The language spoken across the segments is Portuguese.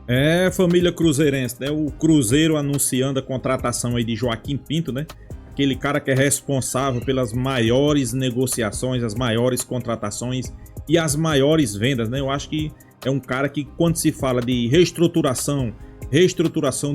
É, família cruzeirense, né? O Cruzeiro anunciando a contratação aí de Joaquim Pinto, né? Aquele cara que é responsável pelas maiores negociações, as maiores contratações e as maiores vendas, né? Eu acho que é um cara que, quando se fala de reestruturação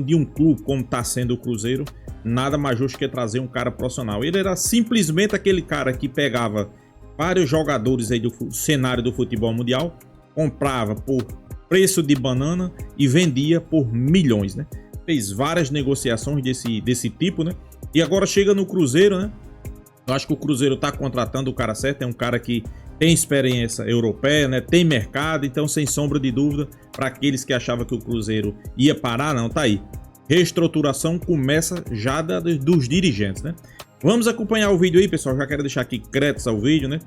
de um clube como está sendo o Cruzeiro, nada mais justo que trazer um cara profissional. Ele era simplesmente aquele cara que pegava vários jogadores aí do cenário do futebol mundial, comprava por preço de banana e vendia por milhões, né? Fez várias negociações desse tipo, né? E agora chega no Cruzeiro, né? Eu acho que o Cruzeiro tá contratando o cara certo, é um cara que tem experiência europeia, né? Tem mercado, então sem sombra de dúvida, para aqueles que achavam que o Cruzeiro ia parar, não, tá aí. Reestruturação começa já dos dirigentes, né? Vamos acompanhar o vídeo aí, pessoal. Já quero deixar aqui créditos ao vídeo, né?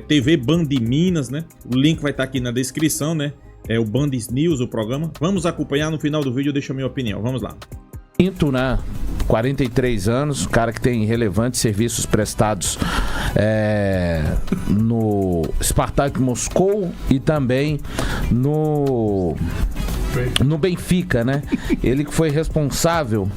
TV Band Minas, né? O link vai estar aqui na descrição, né? É o Band News, o programa. Vamos acompanhar no final do vídeo, deixa a minha opinião. Vamos lá. Pinto, né? 43 anos, cara que tem relevantes serviços prestados no Spartak Moscou e também no Benfica, né? Ele que foi responsável,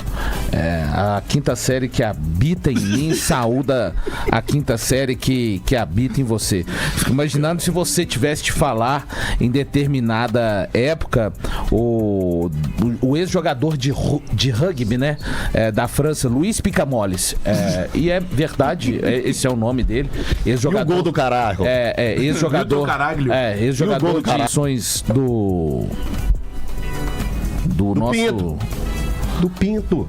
a quinta série que habita em mim saúda a quinta série que habita em você. Fico imaginando se você tivesse de falar em determinada época o ex-jogador de rugby, né? Da França, Luiz Picamoles. E é verdade, esse é o nome dele. Ex-jogador, e o gol do caralho. Ex-jogador. Ex-jogador de ações do nosso... Pinto. Do Pinto.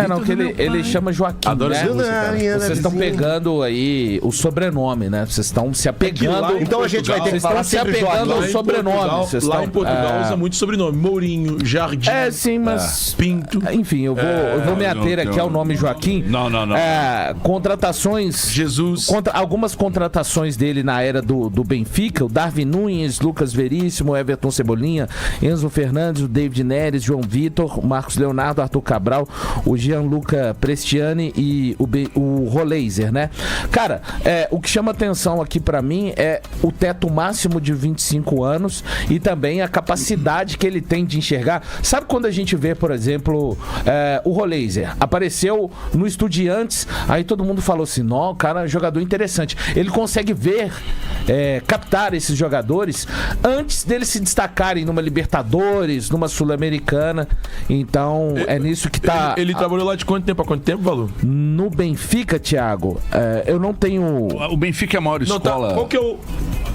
Não, que ele chama Joaquim, adoro né? Vocês estão pegando aí o sobrenome, né? Vocês estão se apegando... Então a gente vai ter que falar se apegando ao sobrenome. Lá em Portugal usa muito sobrenome. Mourinho, Jardim. Sim, mas... Pinto. Enfim, eu vou me ater aqui ao nome Joaquim. Não. Contratações... Jesus. Algumas contratações dele na era do Benfica, o Darwin Nunes, Lucas Veríssimo, Everton Cebolinha, Enzo Fernandes, o David Neres, João Vitor, o Marcos Leonardo, Arthur Cabral, o Gianluca Prestiani e o Roleiser, né? Cara, o que chama atenção aqui pra mim é o teto máximo de 25 anos e também a capacidade que ele tem de enxergar. Sabe quando a gente vê, por exemplo, o Roleiser apareceu no Estudiantes, aí todo mundo falou assim, não, cara, jogador interessante. Ele consegue ver, captar esses jogadores antes deles se destacarem numa Libertadores, numa Sul-Americana. Então, é nisso que tá... Ele trabalhou lá de quanto tempo a quanto tempo, Valor? No Benfica, Thiago, eu não tenho... O Benfica é a maior escola... Qual que é o...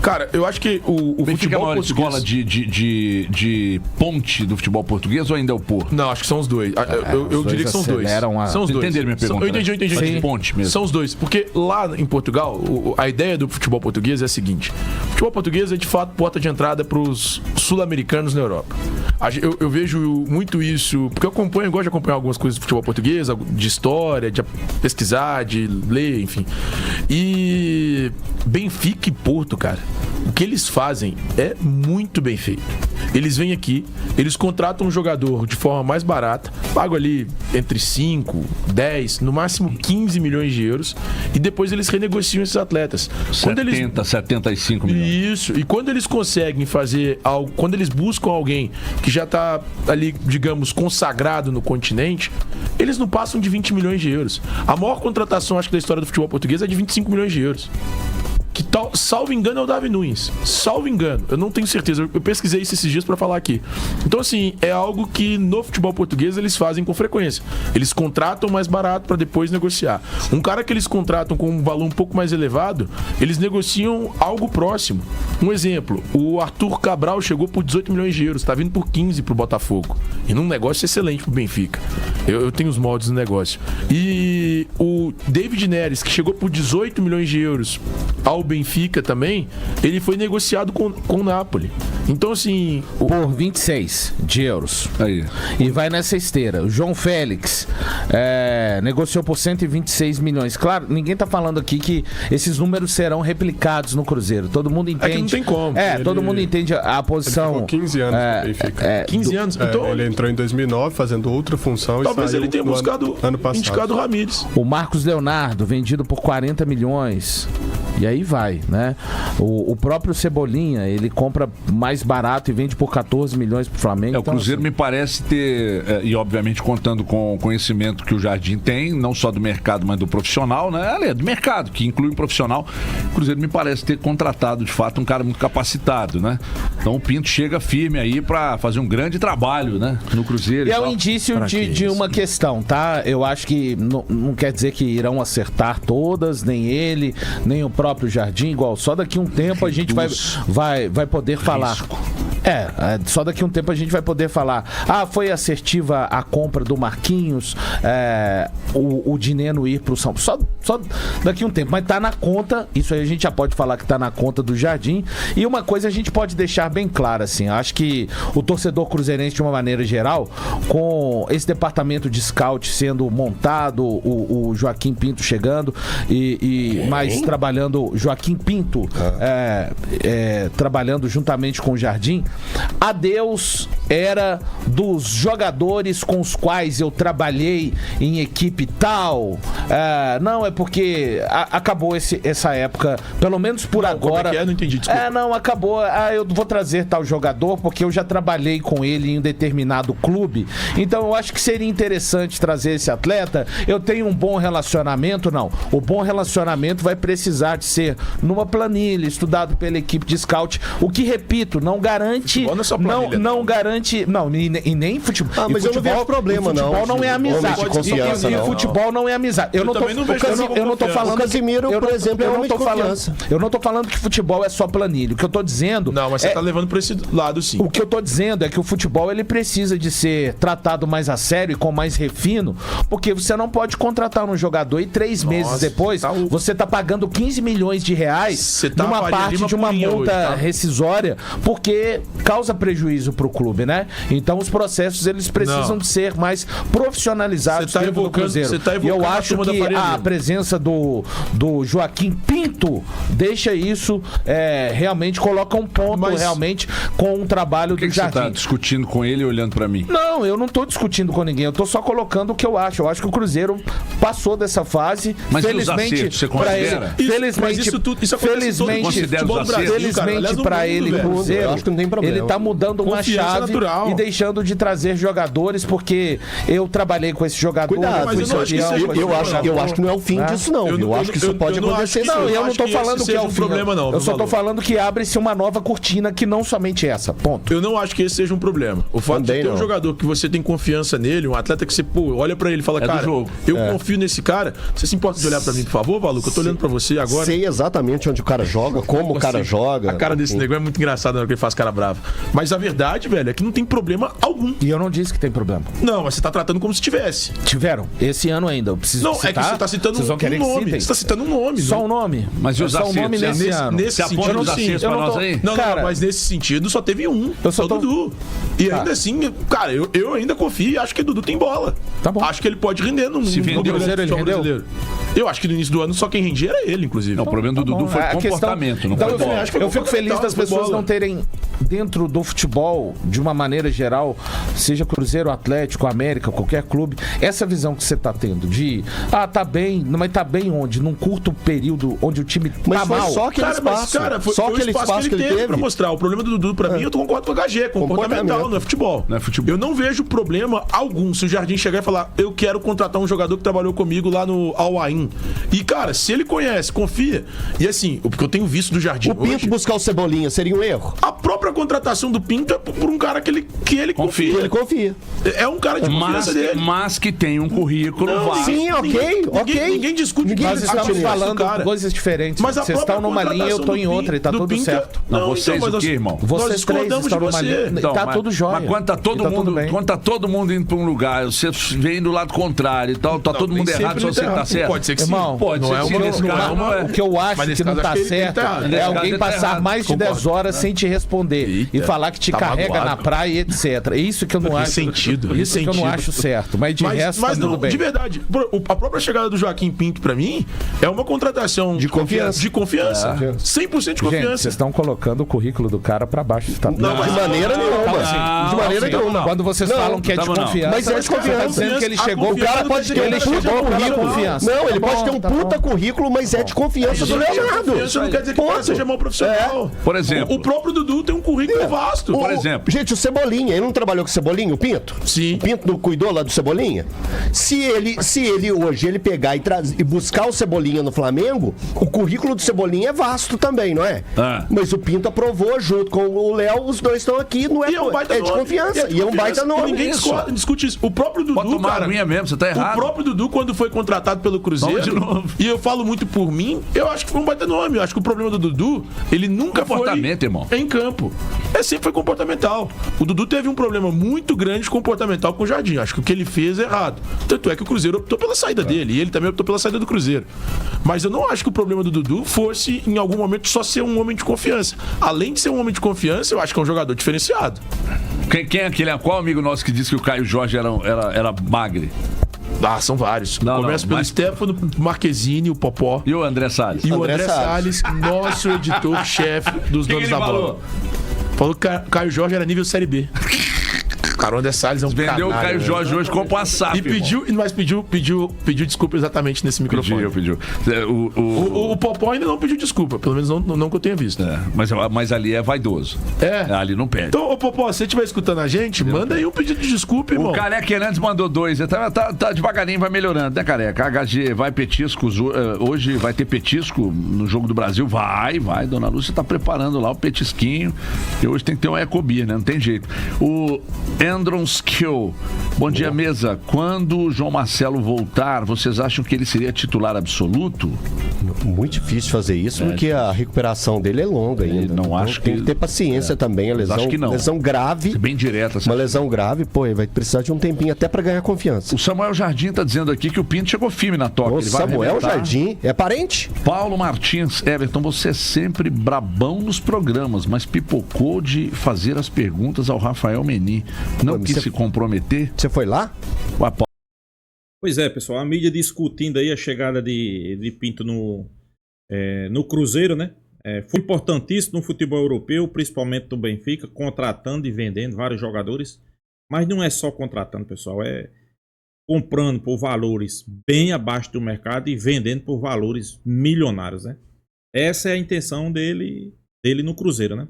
Cara, eu acho que o Benfica futebol é a maior português... escola de ponte do futebol português ou ainda é o Porto? Não, acho que são os dois. Eu diria que são dois. São os dois. Entenderam minha pergunta? Eu entendi. De ponte mesmo. São os dois. Porque lá em Portugal, a ideia do futebol português é a seguinte. O futebol português é, de fato, porta de entrada para os sul-americanos na Europa. Eu vejo muito isso... Porque eu gosto de acompanhar algumas coisas do futebol português, de história, de pesquisar, de ler, enfim. E Benfica e Porto, cara, o que eles fazem é muito bem feito. Eles vêm aqui, eles contratam um jogador de forma mais barata, pagam ali entre 5, 10, no máximo 15 milhões de euros, e depois eles renegociam esses atletas. 75 milhões. Isso, e quando eles conseguem fazer algo, quando eles buscam alguém que já está ali, digamos, consagrado no continente, eles não passam de 20 milhões de euros. A maior contratação, acho que, da história do futebol português é de 25 milhões de euros. Que tal, salvo engano, é o Darwin Nunes. Salvo engano, eu não tenho certeza. Eu pesquisei isso esses dias pra falar aqui. Então, assim, é algo que no futebol português eles fazem com frequência. Eles contratam mais barato pra depois negociar. Um cara que eles contratam com um valor um pouco mais elevado, eles negociam algo próximo. Um exemplo, o Arthur Cabral chegou por 18 milhões de euros, tá vindo por 15 pro Botafogo. E num negócio excelente pro Benfica. Eu tenho os moldes do negócio. E o David Neres, que chegou por 18 milhões de euros ao Benfica também, ele foi negociado com o Napoli. Então, assim... Por 26 de euros. Aí. E vai nessa esteira. O João Félix negociou por 126 milhões. Claro, ninguém tá falando aqui que esses números serão replicados no Cruzeiro. Todo mundo entende. É que não tem como. Todo mundo entende a posição. Ele ficou 15 anos no Benfica. 15 anos? Então, ele entrou em 2009 fazendo outra função. Talvez e saiu ele tenha buscado ano passado. indicado o Ramires. O Marcos Leonardo, vendido por 40 milhões. E aí vai, né? O próprio Cebolinha, ele compra mais barato e vende por 14 milhões pro Flamengo. O Cruzeiro me parece ter, e obviamente contando com o conhecimento que o Jardim tem, não só do mercado, mas do profissional, né? Do mercado, que inclui um profissional. O Cruzeiro me parece ter contratado, de fato, um cara muito capacitado, né? Então o Pinto chega firme aí pra fazer um grande trabalho, né? No Cruzeiro. E é um indício de uma questão, tá? Eu acho que não quer dizer que irão acertar todas, nem ele, nem o próprio Jardim, igual. Só daqui a um tempo a gente vai poder falar. Só daqui a um tempo a gente vai poder falar. Foi assertiva a compra do Marquinhos, o Dineno ir pro São Paulo. Só daqui a um tempo. Mas tá na conta, isso aí a gente já pode falar que tá na conta do Jardim. E uma coisa a gente pode deixar bem clara, assim. Acho que o torcedor cruzeirense, de uma maneira geral, com esse departamento de scout sendo montado, o Joaquim Pinto chegando e mais trabalhando, Joaquim Pinto trabalhando juntamente com o Jardim. Adeus era dos jogadores com os quais eu trabalhei em equipe tal. Não, é porque acabou essa época, pelo menos por agora. Como é? Não entendi, desculpa. Não, acabou. Eu vou trazer tal jogador porque eu já trabalhei com ele em um determinado clube. Então eu acho que seria interessante trazer esse atleta. Eu tenho um bom relacionamento, não. O bom relacionamento vai precisar de ser numa planilha, estudado pela equipe de scout. O que, repito, não garante. Não garante. Não, e nem futebol. Mas eu não vejo problema, não. Futebol não é amizade. E futebol não é amizade. Eu não tô falando. O Casimiro, por exemplo, é homem de confiança. Eu não tô falando que futebol é só planilha. O que eu tô dizendo. Não, mas você tá levando pra esse lado, sim. O que eu tô dizendo é que o futebol ele precisa de ser tratado mais a sério e com mais refino, porque você não pode contratar um jogador e 3 meses depois você tá pagando 15 milhões de reais numa parte de uma multa rescisória, porque causa prejuízo pro clube, né? Então os processos eles precisam de ser mais profissionalizados dentro do Cruzeiro. E eu acho que a presença do Joaquim Pinto deixa isso realmente, coloca um ponto realmente com um trabalho do Jardim. Você tá discutindo com ele e olhando pra mim? Não, eu não tô discutindo com ninguém, eu tô só colocando o que eu acho. Eu acho que o Cruzeiro passou dessa fase. Mas felizmente você considera? Felizmente pra ele, Cruzeiro, eu acho que não tem problema. ele tá mudando uma chave natural. E deixando de trazer jogadores, porque eu trabalhei com esse jogador. Cuidado, mas eu acho que não é o fim disso, não. Eu acho que isso pode acontecer. Não, eu não tô falando que é o problema, não. Eu só tô falando que abre-se uma nova cortina que não somente essa. Ponto. Eu não acho que esse seja um problema. O fato de ter um jogador que você tem confiança nele, um atleta que você, olha pra ele e fala, cara, eu confio nesse cara. Você se importa de olhar pra mim, por favor, Valu? Que eu tô olhando pra você agora. Sei exatamente onde o cara joga, como o cara joga. A cara desse negócio é muito engraçada na hora que ele faz cara brava. Mas a verdade, velho, é que não tem problema algum. E eu não disse que tem problema. Não, mas você tá tratando como se tivesse. Tiveram. Esse ano ainda. Eu preciso citar. É que você tá citando um nome. Você tá citando um nome. Só um nome. Mas só um nome nesse ano. Nesse sentido, não, mas nesse sentido só teve um. Só o Dudu. E ainda assim, cara, eu ainda confio e acho que o Dudu tem bola. Tá bom. Acho que ele pode render no Cruzeiro, ele rendeu? Brasileiro. Eu acho que no início do ano só quem rendia era ele, inclusive. Não, o problema do Dudu foi comportamento. Então eu fico feliz das pessoas não terem, dentro do futebol, de uma maneira geral, seja Cruzeiro, Atlético, América, qualquer clube, essa visão que você tá tendo de, tá bem, mas tá bem onde? Num curto período onde o time tá mal. Só aquele espaço. Só aquele espaço que ele teve pra mostrar. O problema do Dudu, pra mim, eu concordo com o HG, é comportamental, não é futebol. Eu não vejo problema algum se o Jardim chegar e falar, eu quero contratar um jogador que trabalhou comigo lá no Al Ain. E, cara, se ele conhece, confia. E assim, porque eu tenho visto do Jardim. O Pinto buscar o Cebolinha seria um erro? A própria contratação do Pinto é por um cara que ele confia. Ele confia. É um cara de confiança dele. Mas que tem um currículo vasto. Sim, Ninguém discute. Nós estamos falando coisas diferentes. Mas vocês estão numa linha, eu tô em outra e tá tudo certo. Não, vocês o quê, irmão? Vocês três estão numa linha. Tá tudo jóia. Mas quando tá todo mundo indo pra um lugar, você vem do lado contrário e tal, tá todo mundo errado, só você tá certo. Pode ser que sim. Pode ser que nesse caso não é. O que eu acho que não tá certo é alguém passar mais de 10 horas sem te responder e falar que te carrega na praia e etc. Isso que eu não acho. Isso que eu não acho certo. Mas de resto tá tudo bem. De verdade, a própria chegada do Joaquim Pinto pra mim é uma contratação de confiança. 100% de confiança. Gente, vocês estão colocando o currículo do cara pra baixo. Não, de maneira nenhuma. De maneira nenhuma. Quando vocês falam que é de confiança, mas é de confiança. Tá dizendo que ele chegou, O cara pode ter um puta currículo. Não, ele pode ter um puta currículo, mas é de confiança do Leonardo. Isso não quer dizer que o cara seja mau profissional. Por exemplo. O próprio Dudu tem um currículo vasto. Por exemplo. Gente, o Cebolinha, ele não trabalhou com o Cebolinha, o Pinto? Sim. O Pinto não cuidou lá do Cebolinha? Se ele hoje pegar e buscar o Cebolinha no Flamengo, o currículo do Cebolinha é vasto também, não é? Mas o Pinto aprovou junto com o Léo, os dois estão aqui, não é, é de confiança. E é um baita nome. Ninguém discute isso. O próprio Dudu, cara, mesmo, você tá errado. O próprio Dudu, quando foi contratado pelo Cruzeiro, de novo. E eu falo muito por mim, eu acho que foi um baita nome. Eu acho que o problema do Dudu, ele nunca foi irmão. Em campo. Sempre foi comportamental. O Dudu teve um problema muito grande comportamental com o Jardim. Acho que o que ele fez é errado. Tanto é que o Cruzeiro optou pela saída dele, e ele também optou pela saída do Cruzeiro. Mas eu não acho que o problema do Dudu fosse, em algum momento, só ser um homem de confiança. Além de ser um homem de confiança, eu acho que é um jogador diferenciado. Quem é aquele? Qual amigo nosso que disse que o Caio Jorge era magre? São vários. Começa pelo Stefano Marquezine, o Popó. E o André Salles? E o André Salles, nosso editor-chefe dos donos da bola. Falou que Caio Jorge era nível Série B. Cara, o André Salles é um canalha. Vendeu o Caio Jorge hoje como uma SAF. E pediu desculpa exatamente nesse microfone. Pediu. O Popó ainda não pediu desculpa, pelo menos não que eu tenha visto. Mas ali é vaidoso. Ali não pede. Então, Popó, se você estiver escutando a gente, manda aí um pedido de desculpa, irmão. O Careca Hernandes mandou 2. Tá devagarinho, vai melhorando, né, Careca? HG, vai petiscos. Hoje vai ter petisco no Jogo do Brasil? Vai. Dona Lúcia tá preparando lá o petisquinho. E hoje tem que ter uma ecobia, né? Não tem jeito. O Andronskill. Bom dia, mesa. Quando o João Marcelo voltar, vocês acham que ele seria titular absoluto? Muito difícil fazer isso, porque a recuperação dele é longa ainda. Não acho tem que ter paciência também. A lesão, acho que não. Lesão grave. Bem direta. Uma lesão grave, ele vai precisar de um tempinho até pra ganhar confiança. O Samuel Jardim tá dizendo aqui que o Pinto chegou firme na toca. O Samuel Jardim é parente? Paulo Martins. Everton, você é sempre brabão nos programas, mas pipocou de fazer as perguntas ao Rafael Meni. Não quis se comprometer? Você foi lá? Pois é, pessoal. A mídia discutindo aí a chegada de Pinto no Cruzeiro, né? Foi importantíssimo no futebol europeu, principalmente no Benfica, contratando e vendendo vários jogadores. Mas não é só contratando, pessoal. É comprando por valores bem abaixo do mercado e vendendo por valores milionários, né? Essa é a intenção dele no Cruzeiro, né?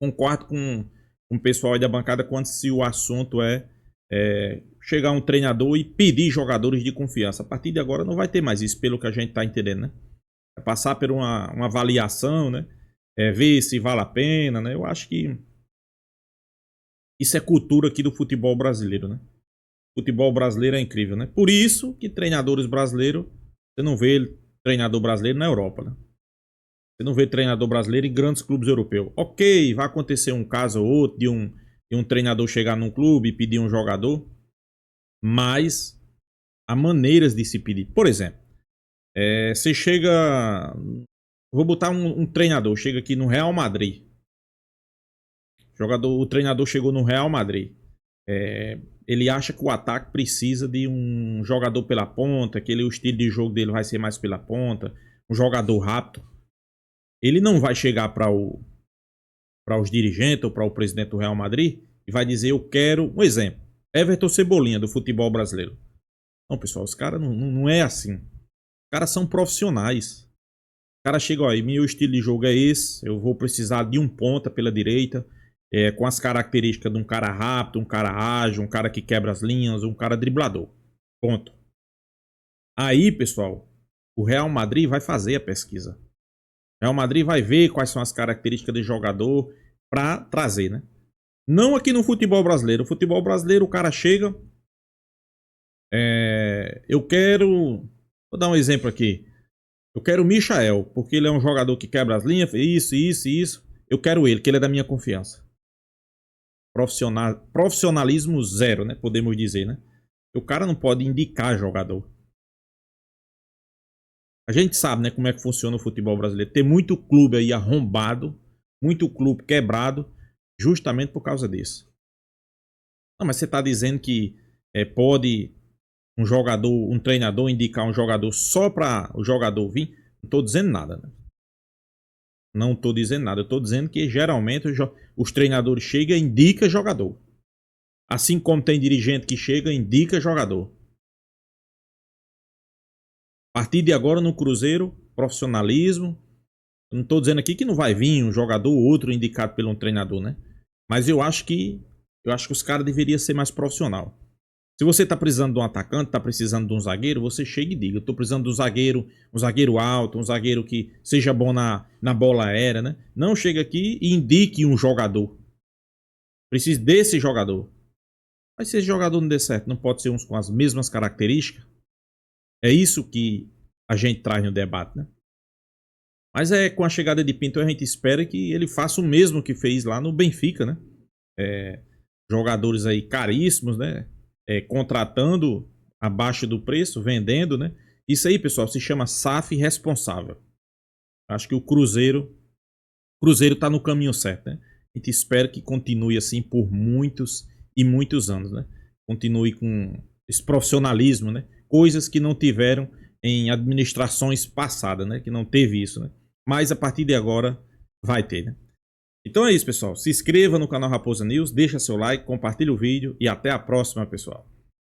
Concordo com o pessoal aí da bancada quando se o assunto é chegar um treinador e pedir jogadores de confiança. A partir de agora não vai ter mais isso, pelo que a gente está entendendo, né? É passar por uma avaliação, né? Ver se vale a pena, né? Eu acho que isso é cultura aqui do futebol brasileiro, né? O futebol brasileiro é incrível, né? Por isso que treinadores brasileiros, você não vê treinador brasileiro na Europa, né? Você não vê treinador brasileiro em grandes clubes europeus. Ok, vai acontecer um caso ou outro de um treinador chegar num clube e pedir um jogador, mas há maneiras de se pedir. Por exemplo, você chega... Vou botar um treinador, chega aqui no Real Madrid. O treinador chegou no Real Madrid. Ele acha que o ataque precisa de um jogador pela ponta, que o estilo de jogo dele vai ser mais pela ponta, um jogador rápido. Ele não vai chegar para os dirigentes ou para o presidente do Real Madrid e vai dizer: eu quero, um exemplo, Everton Cebolinha do futebol brasileiro. Não, pessoal, os caras não é assim. Os caras são profissionais. O cara chega, meu estilo de jogo é esse, eu vou precisar de um ponta pela direita, com as características de um cara rápido, um cara ágil, um cara que quebra as linhas, um cara driblador. Ponto. Aí, pessoal, o Real Madrid vai fazer a pesquisa. O Real Madrid vai ver quais são as características do jogador para trazer, né? Não aqui no futebol brasileiro. O futebol brasileiro, o cara chega... eu quero... Vou dar um exemplo aqui. Eu quero o Michael, porque ele é um jogador que quebra as linhas, isso. Eu quero ele, que ele é da minha confiança. Profissionalismo zero, né? Podemos dizer, né? O cara não pode indicar jogador. A gente sabe, né, como é que funciona o futebol brasileiro. Tem muito clube aí arrombado, muito clube quebrado, justamente por causa disso. Não, mas você está dizendo que pode um treinador indicar um jogador só para o jogador vir? Não estou dizendo nada, né? Não estou dizendo nada. Eu estou dizendo que geralmente os treinadores chegam e indicam jogador. Assim como tem dirigente que chega e indica jogador. A partir de agora no Cruzeiro, profissionalismo. Eu não estou dizendo aqui que não vai vir um jogador ou outro indicado pelo um treinador, né? Mas eu acho que os caras deveriam ser mais profissional. Se você está precisando de um atacante, está precisando de um zagueiro, você chega e diga, eu estou precisando de um zagueiro alto, um zagueiro que seja bom na bola aérea, né? Não chega aqui e indique um jogador. Preciso desse jogador. Mas se esse jogador não der certo, não pode ser uns com as mesmas características? É isso que a gente traz no debate, né? Mas com a chegada de Pinto a gente espera que ele faça o mesmo que fez lá no Benfica, né? Jogadores aí caríssimos, né? Contratando abaixo do preço, vendendo, né? Isso aí, pessoal, se chama SAF responsável. Acho que o Cruzeiro tá no caminho certo, né? A gente espera que continue assim por muitos e muitos anos, né? Continue com esse profissionalismo, né? Coisas que não tiveram em administrações passadas, né? Que não teve isso, né? Mas a partir de agora vai ter, né? Então é isso, pessoal. Se inscreva no canal Raposa News, deixa seu like, compartilhe o vídeo e até a próxima, pessoal.